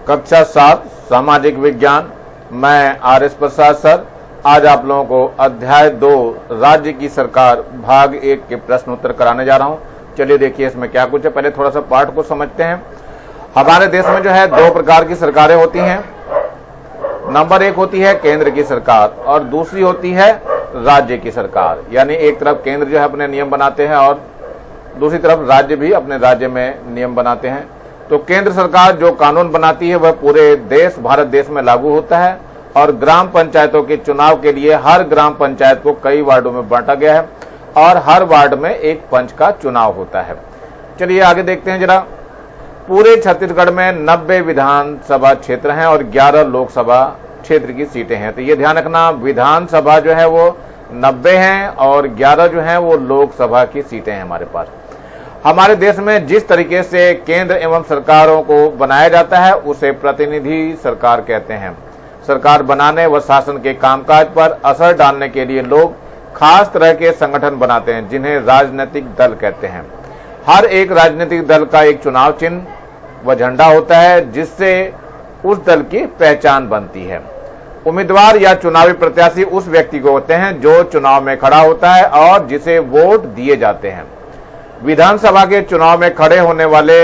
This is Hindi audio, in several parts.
कक्षा 7 सामाजिक विज्ञान। मैं आर.एस. प्रसाद सर आज आप लोगों को अध्याय 2 राज्य की सरकार भाग 1 के प्रश्न उत्तर कराने जा रहा हूं। चलिए देखिए इसमें क्या कुछ है। पहले थोड़ा सा पाठ को समझते हैं। हमारे देश में जो है 2 प्रकार की सरकारें होती हैं। नंबर 1 होती है केंद्र की सरकार और दूसरी होती है राज्य की सरकार। यानी एक तरफ केंद्र जो है अपने नियम बनाते हैं और दूसरी तरफ राज्य भी अपने राज्य में नियम बनाते हैं। तो केंद्र सरकार जो कानून बनाती है वह पूरे देश भारत देश में लागू होता है और ग्राम पंचायतों के चुनाव के लिए हर ग्राम पंचायत को कई वार्डों में बांटा गया है और हर वार्ड में एक पंच का चुनाव होता है। चलिए आगे देखते हैं जरा। पूरे छत्तीसगढ़ में 90 विधानसभा क्षेत्र हैं और 11 लोकसभा क्षेत्र की सीटें हैं। तो ये ध्यान रखना, विधानसभा जो है वो 90 हैं और 11 जो है वो लोकसभा की सीटें हैं हमारे पास। हमारे देश में जिस तरीके से केंद्र एवं सरकारों को बनाया जाता है उसे प्रतिनिधि सरकार कहते हैं। सरकार बनाने व शासन के कामकाज पर असर डालने के लिए लोग खास तरह के संगठन बनाते हैं जिन्हें राजनीतिक दल कहते हैं। हर एक राजनीतिक दल का एक चुनाव चिन्ह व झंडा होता है जिससे उस दल की पहचान बनती है। उम्मीदवार या चुनावी प्रत्याशी उस व्यक्ति को होते हैं जो चुनाव में खड़ा होता है और जिसे वोट दिए जाते हैं। विधानसभा के चुनाव में खड़े होने वाले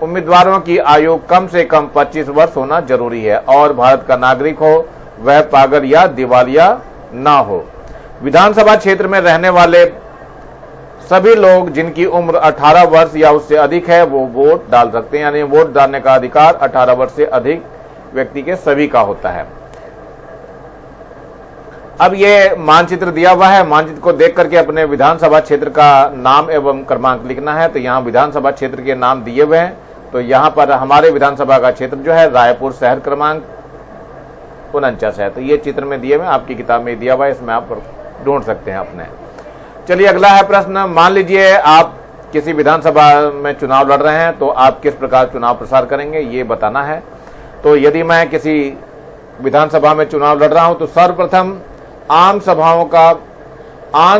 उम्मीदवारों की आयु कम से कम 25 वर्ष होना जरूरी है और भारत का नागरिक हो, वह पागल या दिवालिया ना हो। विधानसभा क्षेत्र में रहने वाले सभी लोग जिनकी उम्र 18 वर्ष या उससे अधिक है वो वोट डाल सकते हैं। यानी वोट डालने का अधिकार 18 वर्ष से अधिक व्यक्ति के सभी का होता है। अब ये मानचित्र दिया हुआ है। मानचित्र को देख करके अपने विधानसभा क्षेत्र का नाम एवं क्रमांक लिखना है। तो यहाँ विधानसभा क्षेत्र के नाम दिए हुए हैं। तो यहाँ पर हमारे विधानसभा का क्षेत्र जो है रायपुर शहर क्रमांक 49 है। तो ये चित्र में दिए हुए, आपकी किताब में दिया हुआ है, इसमें आप ढूंढ सकते हैं अपने। चलिए अगला है प्रश्न। मान लीजिए आप किसी विधानसभा में चुनाव लड़ रहे हैं तो आप किस प्रकार चुनाव प्रसार करेंगे ये बताना है। तो यदि मैं किसी विधानसभा में चुनाव लड़ रहा हूं तो सर्वप्रथम आम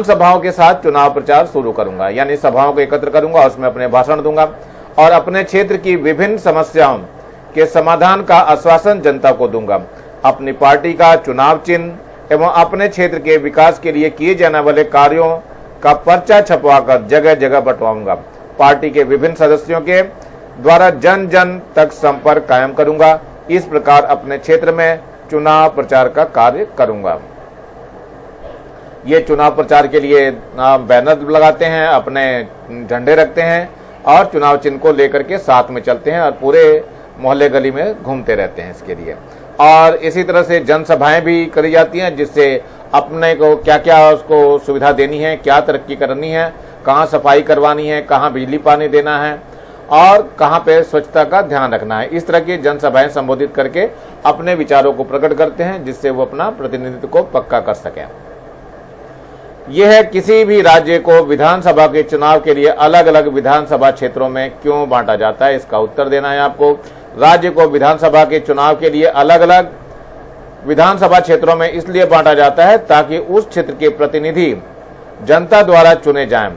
सभाओं के साथ चुनाव प्रचार शुरू करूंगा। यानी सभाओं को एकत्र करूंगा, उसमें अपने भाषण दूंगा और अपने क्षेत्र की विभिन्न समस्याओं के समाधान का आश्वासन जनता को दूंगा। अपनी पार्टी का चुनाव चिन्ह एवं अपने क्षेत्र के विकास के लिए किए जाने वाले कार्यों का पर्चा छपवाकर जगह जगह बंटवाऊंगा। पार्टी के विभिन्न सदस्यों के द्वारा जन जन तक संपर्क कायम करूंगा। इस प्रकार अपने क्षेत्र में चुनाव प्रचार का कार्य करूंगा। ये चुनाव प्रचार के लिए बैनर लगाते हैं, अपने झंडे रखते हैं और चुनाव चिन्ह को लेकर के साथ में चलते हैं और पूरे मोहल्ले गली में घूमते रहते हैं इसके लिए। और इसी तरह से जनसभाएं भी करी जाती हैं जिससे अपने को क्या क्या उसको सुविधा देनी है, क्या तरक्की करनी है, कहाँ सफाई करवानी है, कहाँ बिजली पानी देना है और कहाँ पे स्वच्छता का ध्यान रखना है। इस तरह की जनसभाएं संबोधित करके अपने विचारों को प्रकट करते हैं जिससे वो अपना प्रतिनिधित्व को पक्का कर सकें। यह है किसी भी राज्य को विधानसभा के चुनाव के लिए अलग अलग विधानसभा क्षेत्रों में क्यों बांटा जाता है, इसका उत्तर देना है आपको। राज्य को विधानसभा के चुनाव के लिए अलग अलग विधानसभा क्षेत्रों में इसलिए बांटा जाता है ताकि उस क्षेत्र के प्रतिनिधि जनता द्वारा चुने जाएं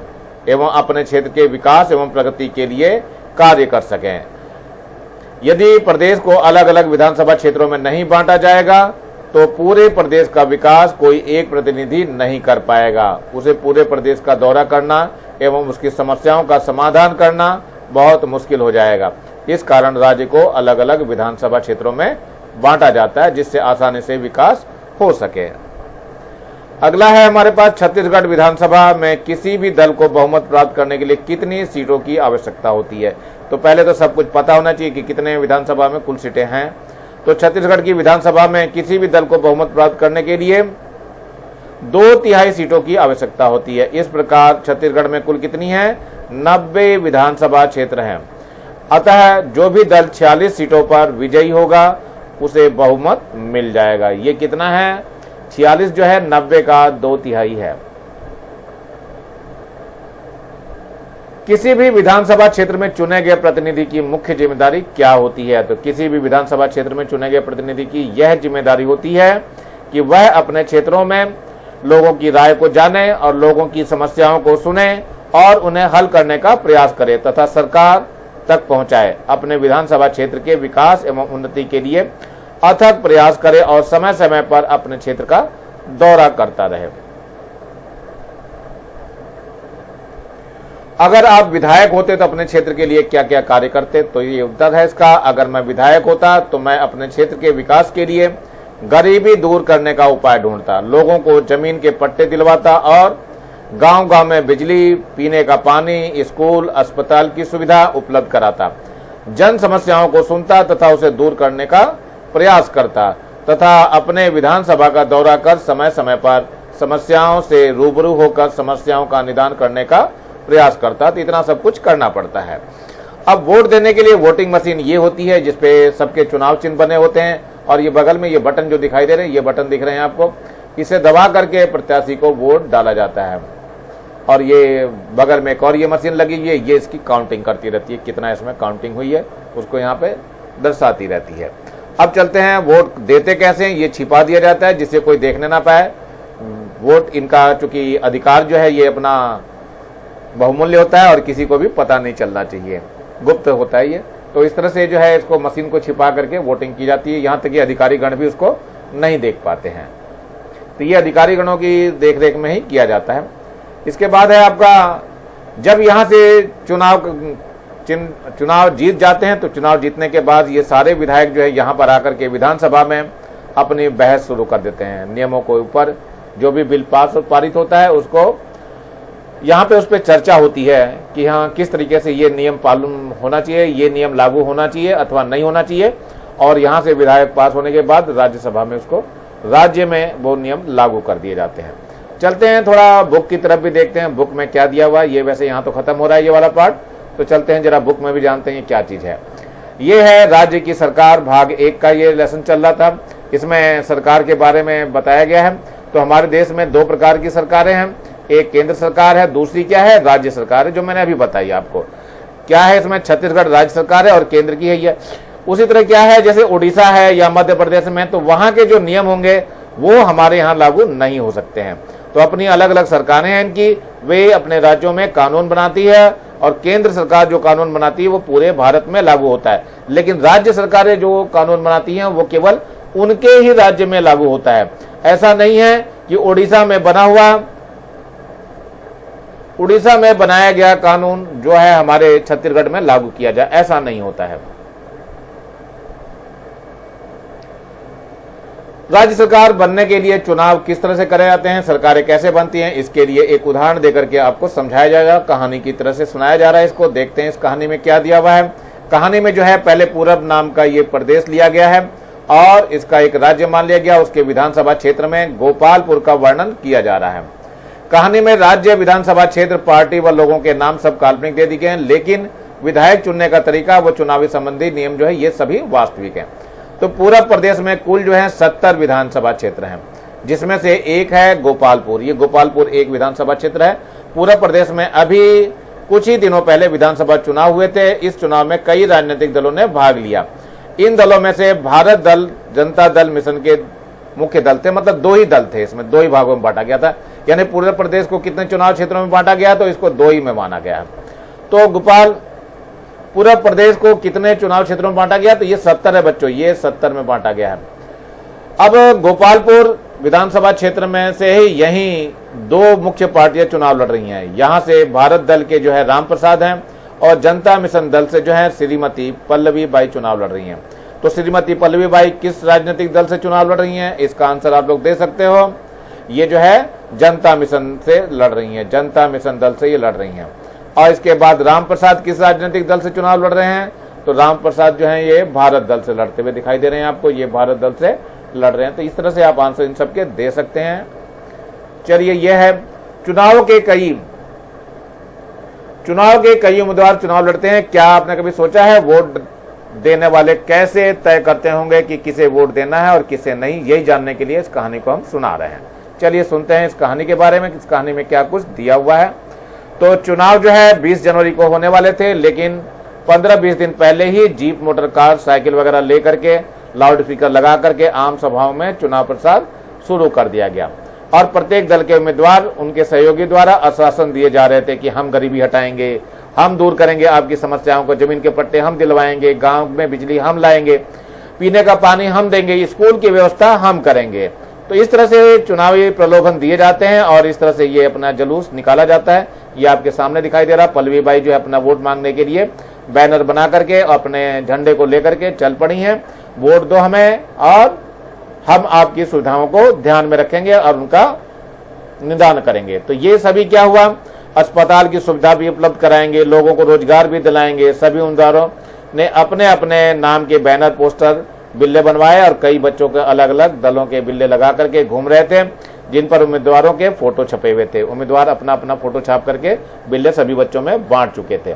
एवं अपने क्षेत्र के विकास एवं प्रगति के लिए कार्य कर सकें। यदि प्रदेश को अलग अलग विधानसभा क्षेत्रों में नहीं बांटा जाएगा तो पूरे प्रदेश का विकास कोई एक प्रतिनिधि नहीं कर पाएगा। उसे पूरे प्रदेश का दौरा करना एवं उसकी समस्याओं का समाधान करना बहुत मुश्किल हो जाएगा। इस कारण राज्य को अलग अलग विधानसभा क्षेत्रों में बांटा जाता है जिससे आसानी से विकास हो सके। अगला है हमारे पास छत्तीसगढ़ विधानसभा में किसी भी दल को बहुमत प्राप्त करने के लिए कितनी सीटों की आवश्यकता होती है। तो पहले तो सब कुछ पता होना चाहिए कि कितने विधानसभा में कुल सीटें हैं। तो छत्तीसगढ़ की विधानसभा में किसी भी दल को बहुमत प्राप्त करने के लिए 2/3 सीटों की आवश्यकता होती है। इस प्रकार छत्तीसगढ़ में कुल कितनी है, 90 विधानसभा क्षेत्र हैं। अतः जो भी दल 46 सीटों पर विजयी होगा उसे बहुमत मिल जाएगा। ये कितना है, 46 जो है 90 का 2/3 है। किसी भी विधानसभा क्षेत्र में चुने गए प्रतिनिधि की मुख्य जिम्मेदारी क्या होती है। तो किसी भी विधानसभा क्षेत्र में चुने गए प्रतिनिधि की यह जिम्मेदारी होती है कि वह अपने क्षेत्रों में लोगों की राय को जाने और लोगों की समस्याओं को सुने और उन्हें हल करने का प्रयास करे तथा सरकार तक पहुंचाए, अपने विधानसभा क्षेत्र के विकास एवं उन्नति के लिए अथक प्रयास करे और समय समय पर अपने क्षेत्र का दौरा करता रहे। अगर आप विधायक होते तो अपने क्षेत्र के लिए क्या क्या कार्य करते, तो ये उत्तर है इसका। अगर मैं विधायक होता तो मैं अपने क्षेत्र के विकास के लिए गरीबी दूर करने का उपाय ढूंढता, लोगों को जमीन के पट्टे दिलवाता और गांव-गांव में बिजली, पीने का पानी, स्कूल, अस्पताल की सुविधा उपलब्ध कराता, जन समस्याओं को सुनता तथा उसे दूर करने का प्रयास करता तथा अपने विधानसभा का दौरा कर समय समय पर समस्याओं से रूबरू होकर समस्याओं का निदान करने का प्रयास करता। तो इतना सब कुछ करना पड़ता है। अब वोट देने के लिए वोटिंग मशीन ये होती है जिसपे सबके चुनाव चिन्ह बने होते हैं और ये बगल में ये बटन जो दिखाई दे रहे हैं, ये बटन दिख रहे हैं आपको, इसे दबा करके प्रत्याशी को वोट डाला जाता है। और ये बगल में एक और ये मशीन लगी हुई है, ये इसकी काउंटिंग करती रहती है, कितना इसमें काउंटिंग हुई है उसको यहाँ पे दर्शाती रहती है। अब चलते हैं वोट देते कैसे हैं, ये छिपा दिया जाता है जिससे कोई देखने ना पाए। वोट इनका चूंकि अधिकार जो है ये अपना बहुमूल्य होता है और किसी को भी पता नहीं चलना चाहिए, गुप्त होता है ये। तो इस तरह से जो है इसको मशीन को छिपा करके वोटिंग की जाती है, यहाँ तक कि अधिकारी गण भी उसको नहीं देख पाते हैं। तो ये अधिकारी गणों की देखरेख में ही किया जाता है। इसके बाद है आपका, जब यहाँ से चुनाव जीत जाते हैं तो चुनाव जीतने के बाद ये सारे विधायक जो है यहाँ पर आकर के विधानसभा में अपनी बहस शुरू कर देते हैं। नियमों के ऊपर जो भी बिल पास और पारित होता है उसको यहाँ पे उस पर चर्चा होती है कि हाँ किस तरीके से ये नियम पालन होना चाहिए, ये नियम लागू होना चाहिए अथवा नहीं होना चाहिए। और यहाँ से विधायक पास होने के बाद राज्यसभा में उसको राज्य में वो नियम लागू कर दिए जाते हैं। चलते हैं थोड़ा बुक की तरफ भी देखते हैं, बुक में क्या दिया हुआ है। ये वैसे यहाँ तो खत्म हो रहा है ये वाला पार्ट, तो चलते हैं जरा बुक में भी जानते हैं क्या चीज है। ये है राज्य की सरकार भाग 1 का ये लेसन चल रहा था। इसमें सरकार के बारे में बताया गया है। तो हमारे देश में 2 प्रकार की सरकारें हैं, एक केंद्र सरकार है, दूसरी क्या है, राज्य सरकार है, जो मैंने अभी बताई आपको। क्या है इसमें, छत्तीसगढ़ राज्य सरकार है और केंद्र की है ये। उसी तरह क्या है, जैसे उड़ीसा है या मध्य प्रदेश में, तो वहां के जो नियम होंगे वो हमारे यहाँ लागू नहीं हो सकते हैं। तो अपनी अलग अलग सरकारें हैं इनकी, वे अपने राज्यों में कानून बनाती है और केंद्र सरकार जो कानून बनाती है वो पूरे भारत में लागू होता है। लेकिन राज्य सरकारें जो कानून बनाती हैं वो केवल उनके ही राज्य में लागू होता है। ऐसा नहीं है कि उड़ीसा में बनाया गया कानून जो है हमारे छत्तीसगढ़ में लागू किया जाए, ऐसा नहीं होता है। राज्य सरकार बनने के लिए चुनाव किस तरह से करे जाते हैं, सरकारें कैसे बनती हैं, इसके लिए एक उदाहरण देकर के आपको समझाया जाएगा। कहानी की तरह से सुनाया जा रहा है इसको। देखते हैं इस कहानी में क्या दिया हुआ है। कहानी में जो है पहले पूरब नाम का ये प्रदेश लिया गया है और इसका एक राज्य मान लिया गया। उसके विधानसभा क्षेत्र में गोपालपुर का वर्णन किया जा रहा है। कहानी में राज्य, विधानसभा क्षेत्र, पार्टी व लोगों के नाम सब काल्पनिक दे दिए गए हैं, लेकिन विधायक चुनने का तरीका व चुनावी संबंधी नियम जो है ये सभी वास्तविक हैं। तो पूरब प्रदेश में कुल जो है 70 विधानसभा क्षेत्र हैं, जिसमें से एक है गोपालपुर। ये गोपालपुर एक विधानसभा क्षेत्र है। पूरब प्रदेश में अभी कुछ ही दिनों पहले विधानसभा चुनाव हुए थे। इस चुनाव में कई राजनीतिक दलों ने भाग लिया। इन दलों में से भारत दल, जनता दल मिशन के मुख्य दल थे, मतलब 2 ही दल थे, इसमें 2 ही भागों में बांटा गया था। यानी पूरे प्रदेश को कितने चुनाव क्षेत्रों में बांटा गया, तो इसको 2 ही में माना गया। तो पूरा प्रदेश को कितने चुनाव क्षेत्रों में बांटा गया, तो ये 70 है बच्चों, ये 70 में बांटा गया है। अब गोपालपुर विधानसभा क्षेत्र में से ही यही 2 मुख्य पार्टियां चुनाव लड़ रही हैं। यहां से भारत दल के जो है राम प्रसाद हैं और जनता मिशन दल से जो है श्रीमती पल्लवी बाई चुनाव लड़ रही हैं। तो श्रीमती पल्लवी बाई किस राजनीतिक दल से चुनाव लड़ रही हैं, इसका आंसर आप लोग दे सकते हो। ये जो है जनता मिशन से लड़ रही हैं, जनता मिशन दल से ये लड़ रही हैं। और इसके बाद राम प्रसाद किस राजनीतिक दल से चुनाव लड़ रहे हैं, तो राम प्रसाद जो है ये भारत दल से लड़ते हुए दिखाई दे रहे हैं आपको, ये भारत दल से लड़ रहे हैं। तो इस तरह से आप आंसर इन सबके दे सकते हैं। चलिए, यह है चुनाव के कई उम्मीदवार चुनाव लड़ते हैं। क्या आपने कभी सोचा है वोट देने वाले कैसे तय करते होंगे कि किसे वोट देना है और किसे नहीं? यही जानने के लिए इस कहानी को हम सुना रहे हैं। चलिए सुनते हैं इस कहानी के बारे में, इस कहानी में क्या कुछ दिया हुआ है। तो चुनाव जो है 20 जनवरी को होने वाले थे, लेकिन 15-20 दिन पहले ही जीप, मोटर कार, साइकिल वगैरह लेकर के लाउड स्पीकर लगा करके आम सभाओं में चुनाव प्रचार शुरू कर दिया गया और प्रत्येक दल के उम्मीदवार उनके सहयोगी द्वारा आश्वासन दिए जा रहे थे कि हम गरीबी हटाएंगे, हम दूर करेंगे आपकी समस्याओं को, जमीन के पट्टे हम दिलवाएंगे, गांव में बिजली हम लाएंगे, पीने का पानी हम देंगे, स्कूल की व्यवस्था हम करेंगे। तो इस तरह से चुनावी प्रलोभन दिए जाते हैं और इस तरह से ये अपना जुलूस निकाला जाता है। ये आपके सामने दिखाई दे रहा, पल्लवी बाई जो है अपना वोट मांगने के लिए बैनर बना करके अपने झंडे को लेकर के चल पड़ी हैं, वोट दो हमें और हम आपकी सुविधाओं को ध्यान में रखेंगे और उनका निदान करेंगे। तो ये सभी क्या हुआ, अस्पताल की सुविधा भी उपलब्ध कराएंगे, लोगों को रोजगार भी दिलाएंगे। सभी उम्मीदवारों ने अपने अपने नाम के बैनर, पोस्टर, बिल्ले बनवाए और कई बच्चों के अलग अलग दलों के बिल्ले लगा करके घूम रहे थे, जिन पर उम्मीदवारों के फोटो छपे हुए थे। उम्मीदवार अपना अपना फोटो छाप करके बिल्ले सभी बच्चों में बांट चुके थे।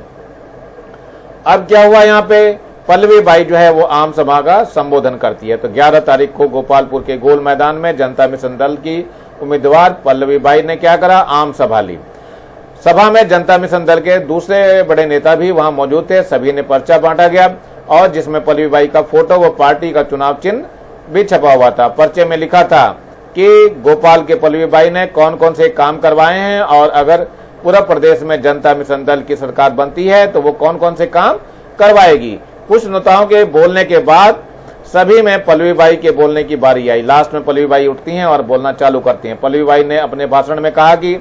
अब क्या हुआ, यहाँ पे पल्लवी बाई जो है वो आम सभा का संबोधन करती है। तो 11 तारीख को गोपालपुर के गोल मैदान में जनता मिशन दल की उम्मीदवार पल्लवी बाई ने क्या करा, आम सभा ली। सभा में जनता मिशन दल के दूसरे बड़े नेता भी वहां मौजूद थे। सभी ने पर्चा बांटा गया और जिसमें पल्लवी बाई का फोटो व पार्टी का चुनाव चिन्ह भी छपा हुआ था। पर्चे में लिखा था कि गोपाल के पल्लवी बाई ने कौन कौन से काम करवाए हैं और अगर पूरा प्रदेश में जनता मिशन दल की सरकार बनती है तो वो कौन कौन से काम करवाएगी। कुछ नेताओं के बोलने के बाद सभी में पल्लवी बाई के बोलने की बारी आई। लास्ट में पल्लवी बाई उठती हैं और बोलना चालू करती हैं। पल्लवी बाई ने अपने भाषण में कहा कि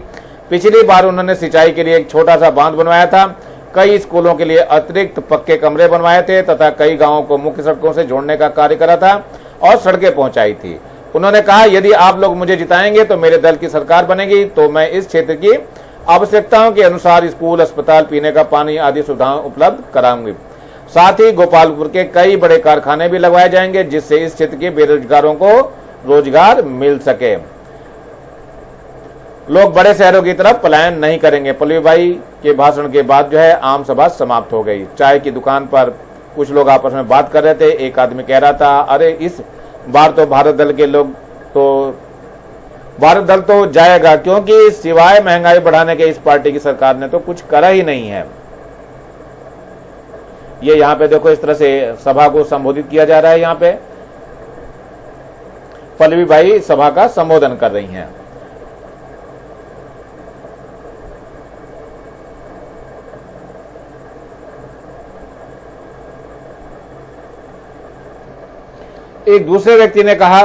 पिछली बार उन्होंने सिंचाई के लिए एक छोटा सा बांध बनवाया था, कई स्कूलों के लिए अतिरिक्त पक्के कमरे बनवाए थे तथा कई गांवों को मुख्य सड़कों से जोड़ने का कार्य करा था और सड़कें पहुंचाई थी। उन्होंने कहा यदि आप लोग मुझे जिताएंगे तो मेरे दल की सरकार बनेगी तो मैं इस क्षेत्र की आवश्यकताओं के अनुसार स्कूल, अस्पताल, पीने का पानी आदि सुविधाएं उपलब्ध कराऊंगी। साथ ही गोपालपुर के कई बड़े कारखाने भी लगवाए जाएंगे जिससे इस क्षेत्र के बेरोजगारों को रोजगार मिल सके। लोग बड़े शहरों की तरफ पलायन नहीं करेंगे। पल्लवी बाई के भाषण के बाद जो है आम सभा समाप्त हो गई। चाय की दुकान पर कुछ लोग आपस में बात कर रहे थे। एक आदमी कह रहा था, अरे इस बार तो भारत दल तो जाएगा क्योंकि सिवाय महंगाई बढ़ाने के इस पार्टी की सरकार ने तो कुछ करा ही नहीं है। ये यहाँ पे देखो इस तरह से सभा को संबोधित किया जा रहा है। यहाँ पे पल्लवी बाई सभा का संबोधन कर रही हैं। एक दूसरे व्यक्ति ने कहा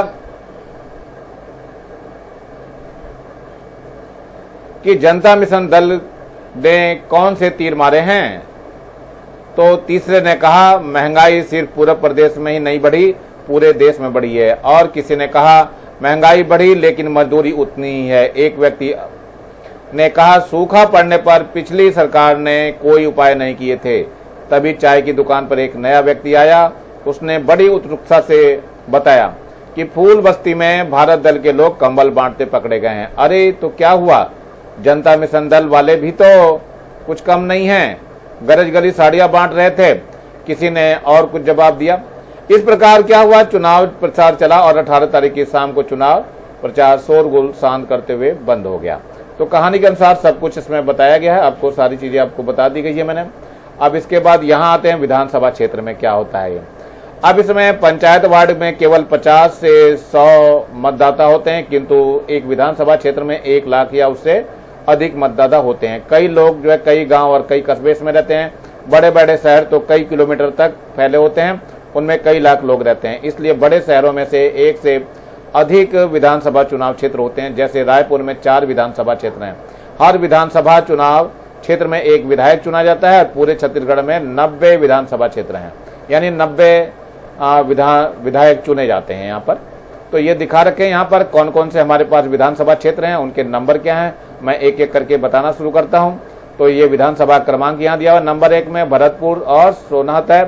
कि जनता मिशन दल ने कौन से तीर मारे हैं, तो तीसरे ने कहा महंगाई सिर्फ पूरे प्रदेश में ही नहीं बढ़ी, पूरे देश में बढ़ी है। और किसी ने कहा महंगाई बढ़ी लेकिन मजदूरी उतनी ही है। एक व्यक्ति ने कहा सूखा पड़ने पर पिछली सरकार ने कोई उपाय नहीं किए थे। तभी चाय की दुकान पर एक नया व्यक्ति आया। उसने बड़ी उत्सुकता से बताया कि फूल बस्ती में भारत दल के लोग कंबल बांटते पकड़े गए हैं। अरे तो क्या हुआ, जनता मिशन दल वाले भी तो कुछ कम नहीं हैं, गरज गली साड़ियां बांट रहे थे। किसी ने और कुछ जवाब दिया। इस प्रकार क्या हुआ, चुनाव प्रचार चला और 18 तारीख की शाम को चुनाव प्रचार शोरगुल शांत करते हुए बंद हो गया। तो कहानी के अनुसार सब कुछ इसमें बताया गया है। आपको सारी चीजें आपको बता दी गई है मैंने। अब इसके बाद यहाँ आते हैं विधानसभा क्षेत्र में क्या होता है। अब इसमें पंचायत वार्ड में केवल 50 से 100 मतदाता होते हैं, किंतु एक विधानसभा क्षेत्र में 1 लाख या उससे अधिक मतदाता होते हैं। कई लोग जो है कई गांव और कई कस्बे में रहते हैं। बड़े बड़े शहर तो कई किलोमीटर तक फैले होते हैं, उनमें कई लाख लोग रहते हैं। इसलिए बड़े शहरों में से 1 से अधिक विधानसभा चुनाव क्षेत्र होते हैं। जैसे रायपुर में 4 विधानसभा क्षेत्र हैं। हर विधानसभा चुनाव क्षेत्र में 1 विधायक चुना जाता है। पूरे छत्तीसगढ़ में 90 विधानसभा क्षेत्र हैं, यानी 90 विधायक चुने जाते हैं यहाँ पर। तो ये दिखा रखे यहाँ पर कौन कौन से हमारे पास विधानसभा क्षेत्र हैं, उनके नंबर क्या हैं। मैं एक एक करके बताना शुरू करता हूँ। तो ये विधानसभा क्रमांक यहाँ दिया हुआ। नंबर 1 में भरतपुर और सोनहत है,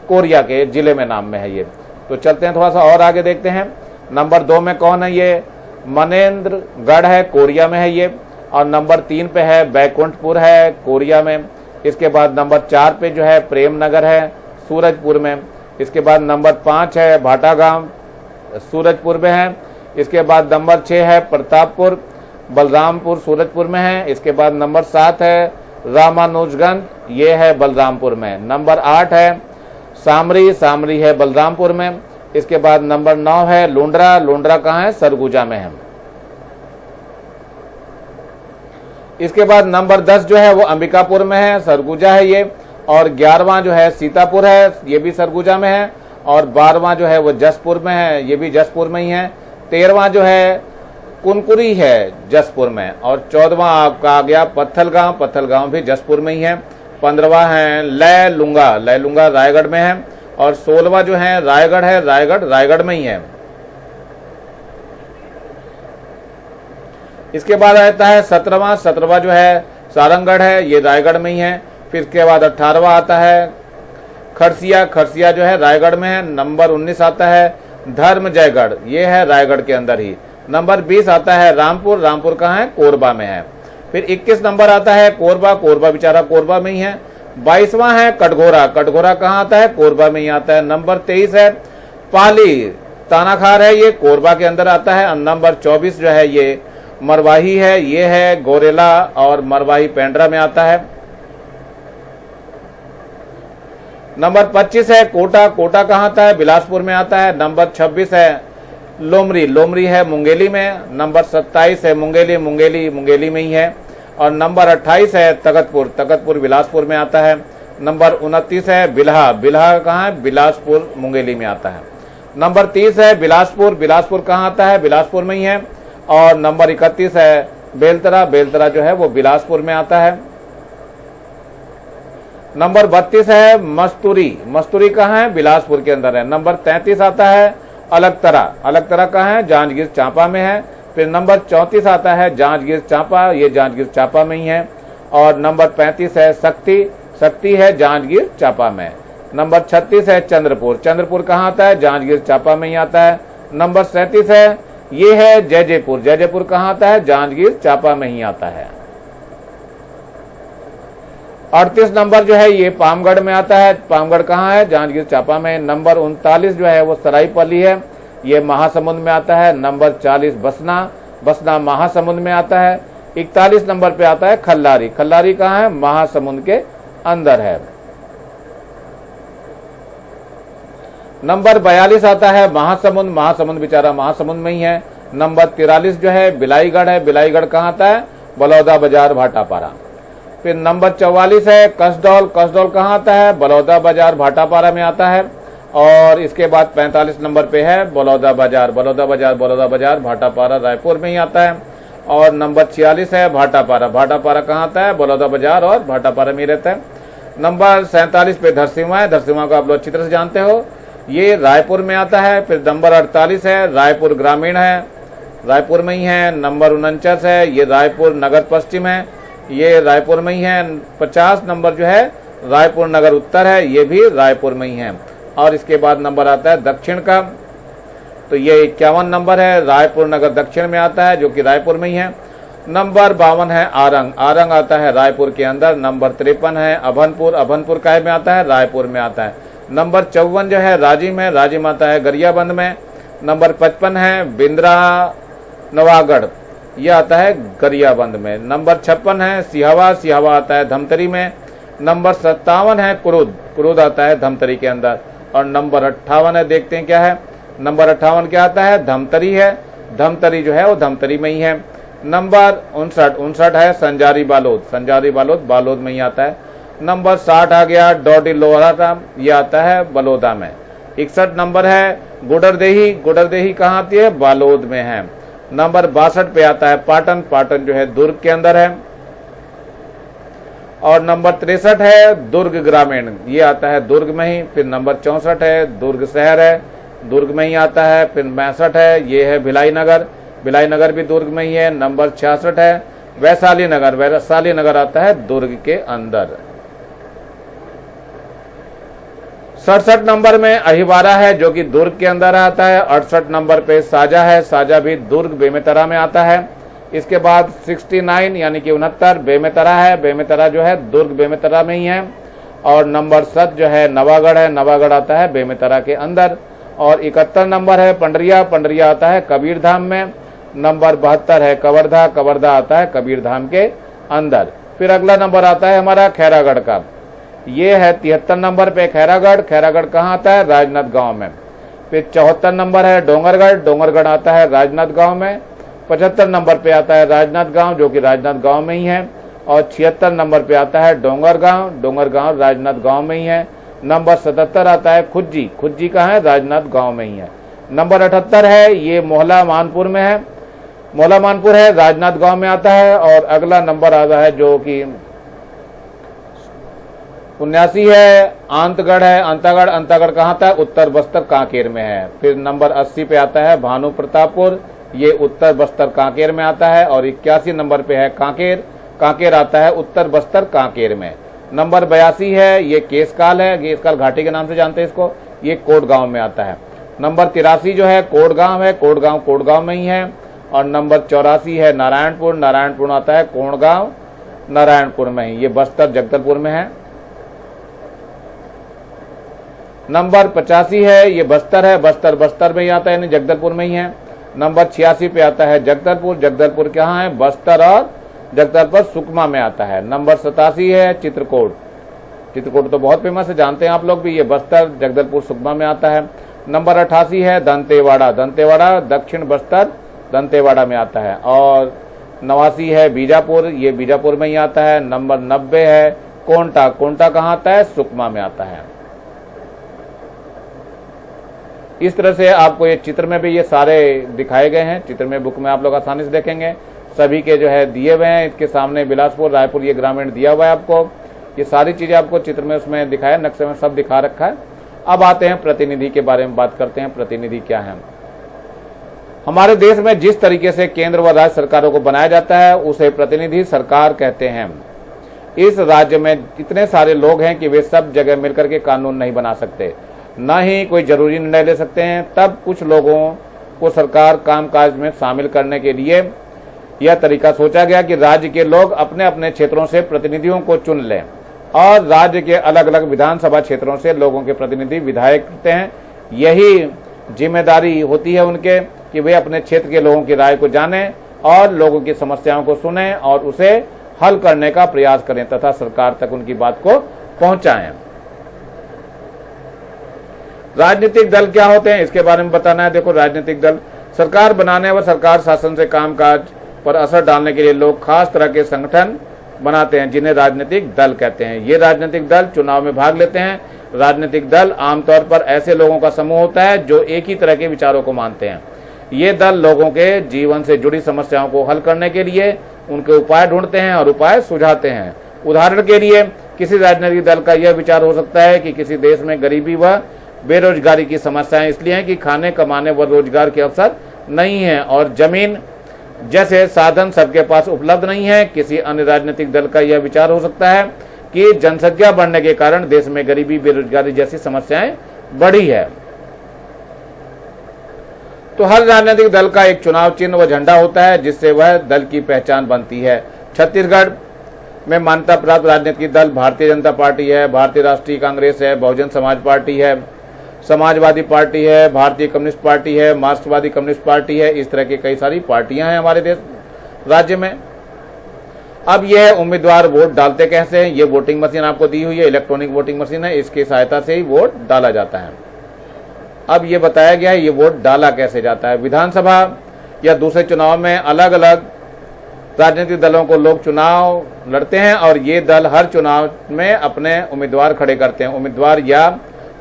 कोरिया के जिले में नाम में है ये। तो चलते हैं थोड़ा सा और आगे देखते हैं। नंबर 2 में कौन है, ये मनेन्द्रगढ़ है, कोरिया में है ये। और नंबर 3 पे है बैकुंठपुर है, कोरिया में। इसके बाद नंबर 4 पे जो है प्रेमनगर है, सूरजपुर में। इसके बाद नंबर 5 है भाटागांव, सूरजपुर में है। इसके बाद नंबर 6 है प्रतापपुर, बलरामपुर, सूरजपुर में है। इसके बाद नंबर 7 है रामानुजगंज, ये है बलरामपुर में। नंबर 8 है सामरी, सामरी है बलरामपुर में। इसके बाद नंबर 9 है लुंड्रा, लुंड्रा कहाँ है, सरगुजा में है। इसके बाद नंबर 10 जो है वो अंबिकापुर में है, सरगुजा है ये। और 11वां जो है सीतापुर है, ये भी सरगुजा में है। और 12वां जो है वो जसपुर में है, ये भी जसपुर में ही है। 13वां जो है कुनकुरी है जसपुर में। और 14वां आपका आ गया पत्थलगांव, पत्थलगांव भी जसपुर में ही है। 15वां है लैलुंगा, लैलुंगा रायगढ़ में है। और 16वां जो है रायगढ़ है, रायगढ़ रायगढ़ में ही है। इसके बाद आता है 17वां, 17वां जो है सारंगढ़ है, ये रायगढ़ में ही है। फिर इसके बाद 18वां आता है खरसिया, खरसिया जो है रायगढ़ में है। नंबर 19 आता है धर्मजयगढ़, ये है रायगढ़ के अंदर ही। नंबर 20 आता है रामपुर, रामपुर कहाँ है, कोरबा में है। फिर 21 नंबर आता है कोरबा, कोरबा बेचारा कोरबा में ही है। 22वां है कटघोरा, कटघोरा कहाँ आता है, कोरबा में ही आता है। नंबर 23 है पाली, तानाखार है, ये कोरबा के अंदर आता है। नंबर 24 जो है ये मरवाही है, ये है गोरेला और मरवाही पेंड्रा में आता है। नंबर 25 है कोटा, कोटा कहाँ आता है, बिलासपुर में आता है। नंबर 26 है लोमरी, लोमरी है मुंगेली में। नंबर 27 है मुंगेली, मुंगेली मुंगेली में ही है। और नंबर 28 है तगतपुर, तगतपुर बिलासपुर में आता है। नंबर 29 है बिल्हा, बिल्हा कहाँ है, बिलासपुर मुंगेली में आता है। नंबर 30 है बिलासपुर, बिलासपुर कहाँ आता है, बिलासपुर में ही है। और नंबर 31 है बेलतरा, बेलतरा जो है वो बिलासपुर में आता है। नंबर 32 है मस्तूरी, मस्तूरी कहाँ है, बिलासपुर के अंदर है। नंबर 33 आता है अलकतरा, अलकतरा कहाँ है, जांजगीर चांपा में है। फिर नंबर 34 आता है जांजगीर चांपा, ये जांजगीर चांपा में ही है। और नंबर 35 है शक्ति, शक्ति है जांजगीर चांपा में। नंबर 36 है चंद्रपुर, चंद्रपुर कहाँ आता है, जांजगीर चांपा में ही आता है। नंबर 37 है ये है जयजयपुर, जयजयपुर कहाँ आता है, जांजगीर चांपा में ही आता है। 38 नंबर जो है ये पामगढ़ में आता है, पामगढ़ कहाँ है, जांजगीर चांपा में। नंबर 39 जो है वो सरायपल्ली है, ये महासमुंद में आता है। नंबर 40 बसना, बसना महासमुंद में आता है। 41 नंबर पे आता है खल्लारी, खल्लारी कहाँ है, महासमुंद के अंदर है। नंबर 42 आता है महासमुंद, महासमुंद बेचारा महासमुंद में ही है। नंबर 43 जो है बिलाईगढ़ है, बिलाईगढ़ कहाँ आता है, बलौदा बाजार भाटापारा। फिर नंबर 44 है कसडौल, कसडौल कहाँ आता है, बलौदा बाजार भाटापारा में आता है। और इसके बाद 45 नंबर पे है बलौदा बाजार, बलौदा बाजार, बलौदा बाजार भाटापारा रायपुर में ही आता है। और नंबर 46 है भाटापारा, भाटापारा कहाँ आता है, बलौदा बाजार और भाटापारा में ही रहता है। नंबर 47 पे धरसींवा है, धरसींवा को आप लोग अच्छी तरह से जानते हो, ये रायपुर में आता है। फिर नंबर 48 है रायपुर ग्रामीण है, रायपुर में ही है। नंबर 49 है ये रायपुर नगर पश्चिम है, ये रायपुर में ही है। 50 नंबर जो है रायपुर नगर उत्तर है, ये भी रायपुर में ही है। और इसके बाद नंबर आता है दक्षिण का, तो ये 51 नंबर है रायपुर नगर दक्षिण में आता है, जो कि रायपुर में ही है। नंबर 52 है आरंग, आरंग आता है रायपुर के अंदर। नंबर 53 है अभनपुर, अभनपुर काय में आता है, रायपुर में आता है। नंबर 54 जो है राजिम है, राजिम आता है गरियाबंद में। नंबर 55 है बिंद्रा नवागढ़, यह आता है गरियाबंद में। नंबर 56 है सिहावा, सिहावा आता है धमतरी में। नंबर 57 है कुरुद, कुरुद आता है धमतरी के अंदर। और नंबर 58 है, देखते हैं क्या है, नंबर 58 क्या आता है, धमतरी है, धमतरी जो है वो धमतरी में ही है। नंबर 59 है संजारी बालोद, संजारी बालोद बालोद में ही आता है। नंबर 60 आ गया डोडी लोहरा, ये आता है बलौदा में। 61 नंबर है गुडरदेही, गुडरदेही कहाँ आती है, बालोद में है। नंबर 62 पे आता है पाटन, पाटन जो है दुर्ग के अंदर है। और नंबर 63 है दुर्ग ग्रामीण, ये आता है दुर्ग में ही। फिर नंबर 64 है दुर्ग शहर है, दुर्ग में ही आता है। फिर 65 है ये है भिलाई नगर, भिलाई नगर भी दुर्ग में ही है। नंबर 66 है वैशाली नगर, वैशाली नगर आता है दुर्ग के अंदर। 67 नंबर में अहिवारा है, जो कि दुर्ग के अंदर आता है। 68 नंबर पे साजा है, साजा भी दुर्ग बेमेतरा में आता है। इसके बाद 69 यानी कि 69 बेमेतरा है, बेमेतरा जो है दुर्ग बेमेतरा में ही है। और नंबर 7 जो है नवागढ़ है, नवागढ़ आता है बेमेतरा के अंदर। और 71 नंबर है पंडरिया, पंडरिया आता है कबीरधाम में। नंबर 72 है कवर्धा, कवर्धा आता है कबीरधाम के अंदर। फिर अगला नंबर आता है हमारा खैरागढ़ का, ये है 73 नंबर पे खैरागढ़, खैरागढ़ कहाँ आता है, राजनांदगांव में। फिर 74 नंबर है डोंगरगढ़, डोंगरगढ़ आता है राजनांदगांव में। 75 नंबर पे आता है राजनांदगांव, जो कि राजनांदगांव में ही है। और 76 नंबर पे आता है डोंगरगांव, डोंगरगांव राजनांदगांव में ही है। नंबर 77 आता है खुज्जी, खुज्जी कहाँ है? राजनांदगांव में ही है। नंबर 78 है, ये मोहला मानपुर में है, मोहला मानपुर है, राजनांदगांव में आता है। और अगला नंबर आता है जो कि 79 है, अंतगढ़ है, अंतागढ़, अंतागढ़ कहाँ था? उत्तर बस्तर कांकेर में है। फिर नंबर 80 पे आता है भानु प्रतापपुर, ये उत्तर बस्तर कांकेर में आता है। और 81 नंबर पे है कांकेर, कांकेर आता है उत्तर बस्तर कांकेर में। नंबर 82 है, ये केसकाल है, केसकाल घाटी के नाम से जानते हैं इसको, ये कोटगांव में आता है। नंबर 83 जो है कोटगांव है, कोटगांव कोटगांव में ही है। और नंबर 84 है नारायणपुर, नारायणपुर आता है कोटगांव नारायणपुर में ही, ये बस्तर जगदलपुर में है। नंबर 85 है, ये बस्तर है, बस्तर बस्तर में ही आता है, यानी जगदलपुर में ही है। नंबर 86 पे आता है जगदलपुर, जगदलपुर कहाँ है? बस्तर और जगदलपुर सुकमा में आता है। नंबर 87 है चित्रकूट, चित्रकूट तो बहुत फेमस है, जानते हैं आप लोग भी, ये बस्तर जगदलपुर सुकमा में आता है। नंबर 88 है दंतेवाड़ा, दंतेवाड़ा दक्षिण बस्तर दंतेवाड़ा में आता है। और 89 है बीजापुर, ये बीजापुर में ही आता है। नंबर 90 है कोंटा, कोंटा कहाँ आता है? सुकमा में आता है। इस तरह से आपको ये चित्र में भी ये सारे दिखाए गए हैं, चित्र में बुक में आप लोग आसानी से देखेंगे, सभी के जो है दिए हुए हैं। इसके सामने बिलासपुर, रायपुर, ये ग्रामीण दिया हुआ है आपको, ये सारी चीजें आपको चित्र में उसमें दिखाया, नक्शे में सब दिखा रखा है। अब आते हैं प्रतिनिधि के बारे में बात करते हैं। प्रतिनिधि क्या है? हमारे देश में जिस तरीके से केंद्र व राज्य सरकारों को बनाया जाता है उसे प्रतिनिधि सरकार कहते हैं। इस राज्य में इतने सारे लोग हैं कि वे सब जगह मिलकर के कानून नहीं बना सकते, न ही कोई जरूरी निर्णय ले सकते हैं। तब कुछ लोगों को सरकार कामकाज में शामिल करने के लिए यह तरीका सोचा गया कि राज्य के लोग अपने अपने क्षेत्रों से प्रतिनिधियों को चुन लें और राज्य के अलग अलग विधानसभा क्षेत्रों से लोगों के प्रतिनिधि विधायक होते हैं। यही जिम्मेदारी होती है उनके कि वे अपने क्षेत्र के लोगों की राय को जानें और लोगों की समस्याओं को सुनें और उसे हल करने का प्रयास करें तथा सरकार तक उनकी बात को पहुंचाएं। राजनीतिक दल क्या होते हैं, इसके बारे में बताना है। देखो, राजनीतिक दल सरकार बनाने व सरकार शासन से कामकाज पर असर डालने के लिए लोग खास तरह के संगठन बनाते हैं जिन्हें राजनीतिक दल कहते हैं। ये राजनीतिक दल चुनाव में भाग लेते हैं। राजनीतिक दल आमतौर पर ऐसे लोगों का समूह होता है जो एक ही तरह के विचारों को मानते हैं। ये दल लोगों के जीवन से जुड़ी समस्याओं को हल करने के लिए उनके उपाय ढूंढते हैं और उपाय सुझाते हैं। उदाहरण के लिए किसी राजनीतिक दल का यह विचार हो सकता है कि किसी देश में गरीबी व बेरोजगारी की समस्याएं इसलिए हैं कि खाने कमाने व रोजगार के अवसर नहीं है और जमीन जैसे साधन सबके पास उपलब्ध नहीं है। किसी अन्य राजनीतिक दल का यह विचार हो सकता है कि जनसंख्या बढ़ने के कारण देश में गरीबी बेरोजगारी जैसी समस्याएं बढ़ी है। तो हर राजनीतिक दल का एक चुनाव चिन्ह व झंडा होता है जिससे वह दल की पहचान बनती है। छत्तीसगढ़ में मान्यता प्राप्त राजनीतिक दल भारतीय जनता पार्टी है, भारतीय राष्ट्रीय कांग्रेस है, बहुजन समाज पार्टी है, समाजवादी पार्टी है, भारतीय कम्युनिस्ट पार्टी है, मार्क्सवादी कम्युनिस्ट पार्टी है। इस तरह की कई सारी पार्टियां हैं हमारे देश राज्य में। अब यह उम्मीदवार वोट डालते कैसे हैं? ये वोटिंग मशीन आपको दी हुई है, इलेक्ट्रॉनिक वोटिंग मशीन है, इसकी सहायता से ही वोट डाला जाता है। अब ये बताया गया है ये वोट डाला कैसे जाता है। विधानसभा या दूसरे चुनाव में अलग अलग राजनीतिक दलों को लोग चुनाव लड़ते हैं और ये दल हर चुनाव में अपने उम्मीदवार खड़े करते हैं। उम्मीदवार या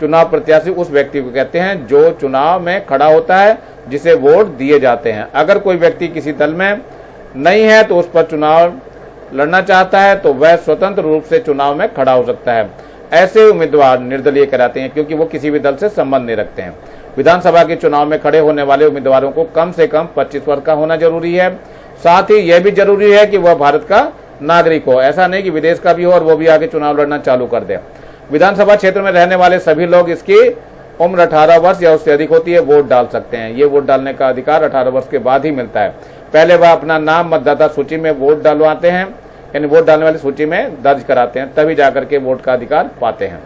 चुनाव प्रत्याशी उस व्यक्ति को कहते हैं जो चुनाव में खड़ा होता है, जिसे वोट दिए जाते हैं। अगर कोई व्यक्ति किसी दल में नहीं है तो उस पर चुनाव लड़ना चाहता है तो वह स्वतंत्र रूप से चुनाव में खड़ा हो सकता है। ऐसे उम्मीदवार निर्दलीय कहलाते हैं क्योंकि वो किसी भी दल से संबंध नहीं रखते हैं। विधानसभा के चुनाव में खड़े होने वाले उम्मीदवारों को कम से कम 25 वर्ष का होना जरूरी है। साथ ही यह भी जरूरी है कि वह भारत का नागरिक हो। ऐसा नहीं कि विदेश का भी हो और वो भी आगे चुनाव लड़ना चालू कर दे। विधानसभा क्षेत्र में रहने वाले सभी लोग इसकी उम्र 18 वर्ष या उससे अधिक होती है वोट डाल सकते हैं। ये वोट डालने का अधिकार 18 वर्ष के बाद ही मिलता है। पहले वह अपना नाम मतदाता सूची में वोट डलवाते हैं, यानी वोट डालने वाली सूची में दर्ज कराते हैं, तभी जाकर के वोट का अधिकार पाते हैं।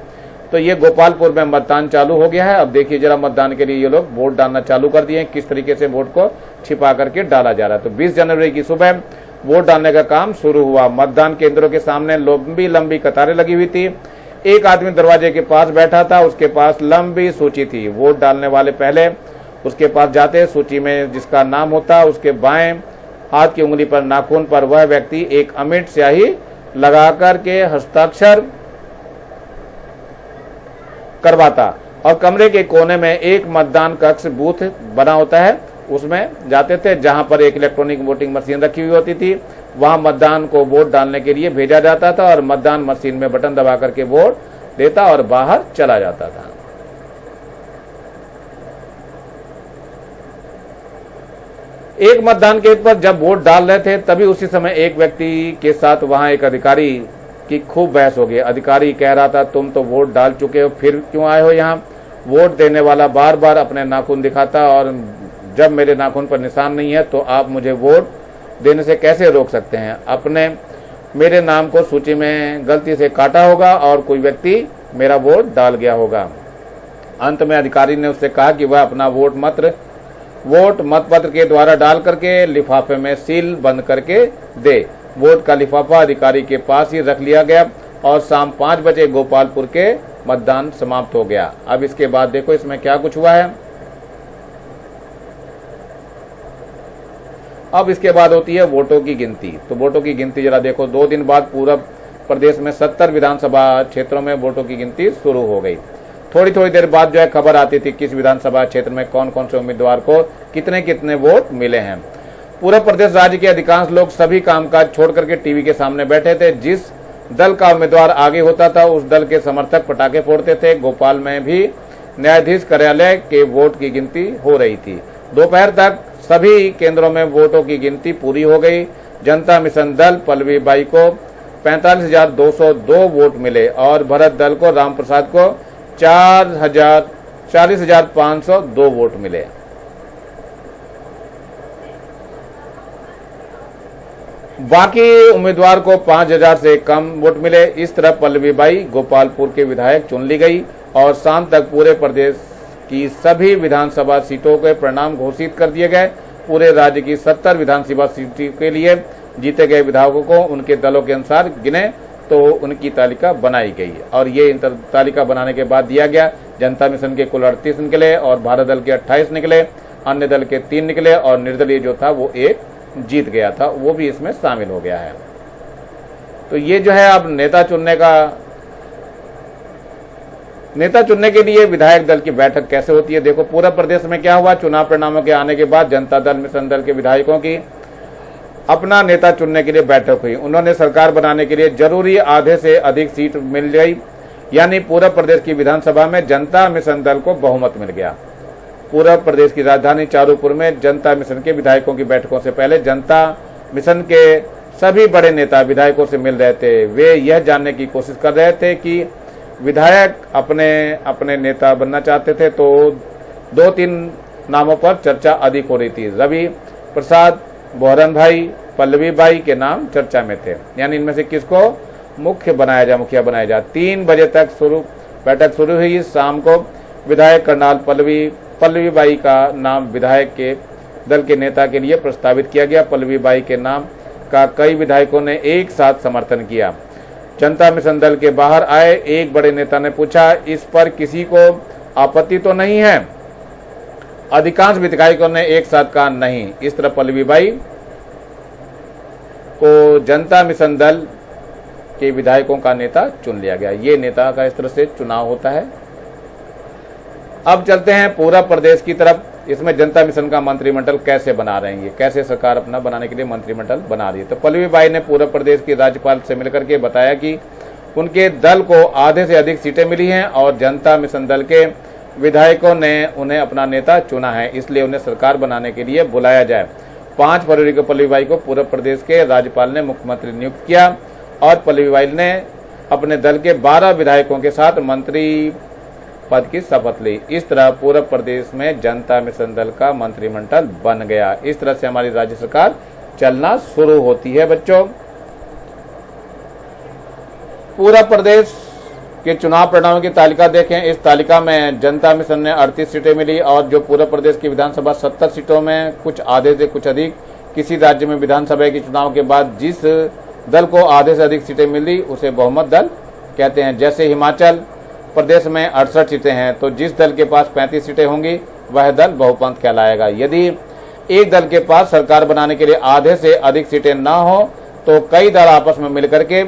तो ये गोपालपुर में मतदान चालू हो गया है। अब देखिए जरा मतदान के लिए ये लोग वोट डालना चालू कर दिए हैं, किस तरीके से वोट को छिपा करके डाला जा रहा है। तो 20 जनवरी की सुबह वोट डालने का काम शुरू हुआ। मतदान केंद्रों के सामने लंबी लंबी कतारें लगी हुई थी। एक आदमी दरवाजे के पास बैठा था, उसके पास लंबी सूची थी। वोट डालने वाले पहले उसके पास जाते, सूची में जिसका नाम होता, उसके बाएं हाथ की उंगली पर नाखून पर वह व्यक्ति एक अमिट स्याही लगाकर के हस्ताक्षर करवाता और कमरे के कोने में एक मतदान कक्ष बूथ बना होता है, उसमें जाते थे, जहां पर एक इलेक्ट्रॉनिक वोटिंग मशीन रखी हुई होती थी। वहां मतदान को वोट डालने के लिए भेजा जाता था और मतदान मशीन में बटन दबा करके वोट देता और बाहर चला जाता था। एक मतदान केंद्र पर जब वोट डाल रहे थे तभी उसी समय एक व्यक्ति के साथ वहां एक अधिकारी की खूब बहस हो गई। अधिकारी कह रहा था, तुम तो वोट डाल चुके हो, फिर क्यों आए हो यहाँ? वोट देने वाला बार बार अपने नाखून दिखाता और जब मेरे नाखून पर निशान नहीं है तो आप मुझे वोट देने से कैसे रोक सकते हैं? अपने मेरे नाम को सूची में गलती से काटा होगा और कोई व्यक्ति मेरा वोट डाल गया होगा। अंत में अधिकारी ने उससे कहा कि वह अपना वोट मतपत्र के द्वारा डाल करके लिफाफे में सील बंद करके दे। वोट का लिफाफा अधिकारी के पास ही रख लिया गया और शाम 5 बजे गोपालपुर के मतदान समाप्त हो गया। अब इसके बाद देखो इसमें क्या कुछ हुआ है। अब इसके बाद होती है वोटों की गिनती। तो वोटों की गिनती जरा देखो, 2 दिन बाद पूरा प्रदेश में 70 विधानसभा क्षेत्रों में वोटों की गिनती शुरू हो गई। थोड़ी थोड़ी देर बाद जो है खबर आती थी किस विधानसभा क्षेत्र में कौन कौन से उम्मीदवार को कितने कितने वोट मिले हैं। पूरा प्रदेश राज्य के अधिकांश लोग सभी कामकाज छोड़ करके टीवी के सामने बैठे थे। जिस दल का उम्मीदवार आगे होता था उस दल के समर्थक पटाखे फोड़ते थे। गोपाल में भी न्यायाधीश कार्यालय के वोट की गिनती हो रही थी। दोपहर तक सभी केंद्रों में वोटों की गिनती पूरी हो गई। जनता मिशन दल पल्लवी बाई को 45,202 वोट मिले और भरत दल को रामप्रसाद को 40,502 वोट मिले। बाकी उम्मीदवार को 5,000 से कम वोट मिले। इस तरह पल्लवी बाई गोपालपुर के विधायक चुन ली गई और शाम तक पूरे प्रदेश की सभी विधानसभा सीटों के परिणाम घोषित कर दिए गए। पूरे राज्य की 70 विधानसभा सीटों के लिए जीते गए विधायकों को उनके दलों के अनुसार गिने तो उनकी तालिका बनाई गई और ये तालिका बनाने के बाद दिया गया। जनता मिशन के कुल 38 निकले और भारत दल के 28 निकले, अन्य दल के 3 निकले और निर्दलीय जो था वो 1 जीत गया था, वो भी इसमें शामिल हो गया है। तो ये जो है अब नेता चुनने के लिए विधायक दल की बैठक कैसे होती है। देखो पूरा प्रदेश में क्या हुआ। चुनाव परिणामों के आने के बाद जनता दल मिशन दल के विधायकों की अपना नेता चुनने के लिए बैठक हुई। उन्होंने सरकार बनाने के लिए जरूरी आधे से अधिक सीट मिल गई, यानी पूरा प्रदेश की विधानसभा में जनता मिशन दल को बहुमत मिल गया। पूरा प्रदेश की राजधानी चारूपुर में जनता मिशन के विधायकों की बैठकों से पहले जनता मिशन के सभी बड़े नेता विधायकों से मिल रहे थे। वे यह जानने की कोशिश कर रहे थे कि विधायक अपने नेता बनना चाहते थे, तो 2-3 नामों पर चर्चा अधिक हो रही थी। रवि प्रसाद, बोहरन भाई, पल्लवी बाई के नाम चर्चा में थे, यानी इनमें से किसको मुखिया बनाया जा। 3 बजे तक बैठक शुरू हुई। शाम को विधायक करनाल पल्लवी बाई का नाम विधायक के दल के नेता के लिए प्रस्तावित किया गया। पल्लवी बाई के नाम का कई विधायकों ने एक साथ समर्थन किया। जनता मिशन दल के बाहर आए एक बड़े नेता ने पूछा, इस पर किसी को आपत्ति तो नहीं है? अधिकांश विधायकों ने एक साथ कहा नहीं। इस तरह पल्लवी बाई को जनता मिशन दल के विधायकों का नेता चुन लिया गया। ये नेता का इस तरह से चुनाव होता है। अब चलते हैं पूरा प्रदेश की तरफ। इसमें जनता मिशन का मंत्रिमंडल कैसे बना रहे हैं, कैसे सरकार अपना बनाने के लिए मंत्रिमंडल बना रही है। तो पल्लवी बाई ने पूरा प्रदेश की राज्यपाल से मिलकर के बताया कि उनके दल को आधे से अधिक सीटें मिली हैं और जनता मिशन दल के विधायकों ने उन्हें अपना नेता चुना है, इसलिए उन्हें सरकार बनाने के लिए बुलाया जाए। 5 फरवरी को पल्लवी बाई को पूर्व प्रदेश के राज्यपाल ने मुख्यमंत्री नियुक्त किया और पल्लवी बाई ने अपने दल के 12 विधायकों के साथ मंत्री पद की शपथ ली। इस तरह पूर्व प्रदेश में जनता मिशन दल का मंत्रिमंडल बन गया। इस तरह से हमारी राज्य सरकार चलना शुरू होती है। बच्चों, पूरा प्रदेश के चुनाव परिणामों की तालिका देखें। इस तालिका में जनता मिशन ने 38 सीटें मिली और जो पूर्व प्रदेश की विधानसभा 70 सीटों में कुछ आधे से कुछ अधिक। किसी राज्य में विधानसभा के चुनाव के बाद जिस दल को आधे से अधिक सीटें मिली उसे बहुमत दल कहते हैं। जैसे हिमाचल प्रदेश में 68 सीटें हैं, तो जिस दल के पास 35 सीटें होंगी वह दल बहुपंथ कहलाएगा। यदि एक दल के पास सरकार बनाने के लिए आधे से अधिक सीटें न हो तो कई दल आपस में मिलकर के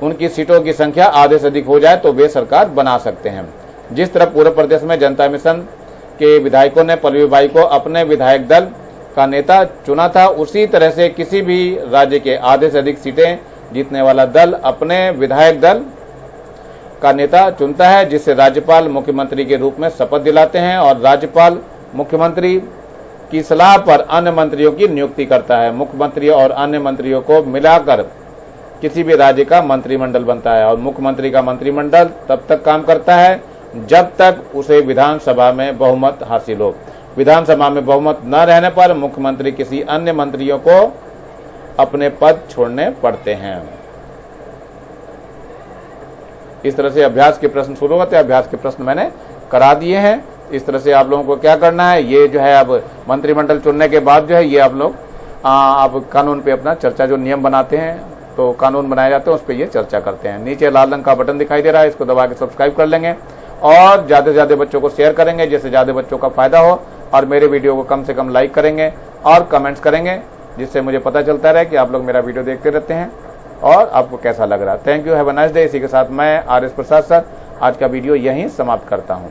उनकी सीटों की संख्या आधे से अधिक हो जाए तो वे सरकार बना सकते हैं। जिस तरह पूर्व प्रदेश में जनता मिशन के विधायकों ने पल्लवी बाई को अपने विधायक दल का नेता चुना था, उसी तरह से किसी भी राज्य के आधे से अधिक सीटें जीतने वाला दल अपने विधायक दल का नेता चुनता है, जिससे राज्यपाल मुख्यमंत्री के रूप में शपथ दिलाते हैं और राज्यपाल मुख्यमंत्री की सलाह पर अन्य मंत्रियों की नियुक्ति करता है। मुख्यमंत्री और अन्य मंत्रियों को मिलाकर किसी भी राज्य का मंत्रिमंडल बनता है और मुख्यमंत्री का मंत्रिमंडल तब तक काम करता है जब तक उसे विधानसभा में बहुमत हासिल हो। विधानसभा में बहुमत न रहने पर मुख्यमंत्री किसी अन्य मंत्रियों को अपने पद छोड़ने पड़ते हैं। इस तरह से अभ्यास के प्रश्न शुरू होते हैं। अभ्यास के प्रश्न मैंने करा दिए हैं। इस तरह से आप लोगों को क्या करना है, ये जो है अब मंत्रिमंडल चुनने के बाद जो है ये आप लोग अब कानून पे अपना चर्चा, जो नियम बनाते हैं तो कानून बनाए जाते हैं उस पर ये चर्चा करते हैं। नीचे लाल रंग का बटन दिखाई दे रहा है, इसको दबा के सब्सक्राइब कर लेंगे और ज़्यादा से ज़्यादा बच्चों को शेयर करेंगे जिससे ज़्यादा बच्चों का फायदा हो, और मेरे वीडियो को कम से कम लाइक करेंगे और कमेंट्स करेंगे जिससे मुझे पता चलता रहे कि आप लोग मेरा वीडियो देखते रहते हैं और आपको कैसा लग रहा है। Thank you, have a nice day. इसी के साथ मैं RS प्रसाद सर आज का वीडियो यहीं समाप्त करता हूँ।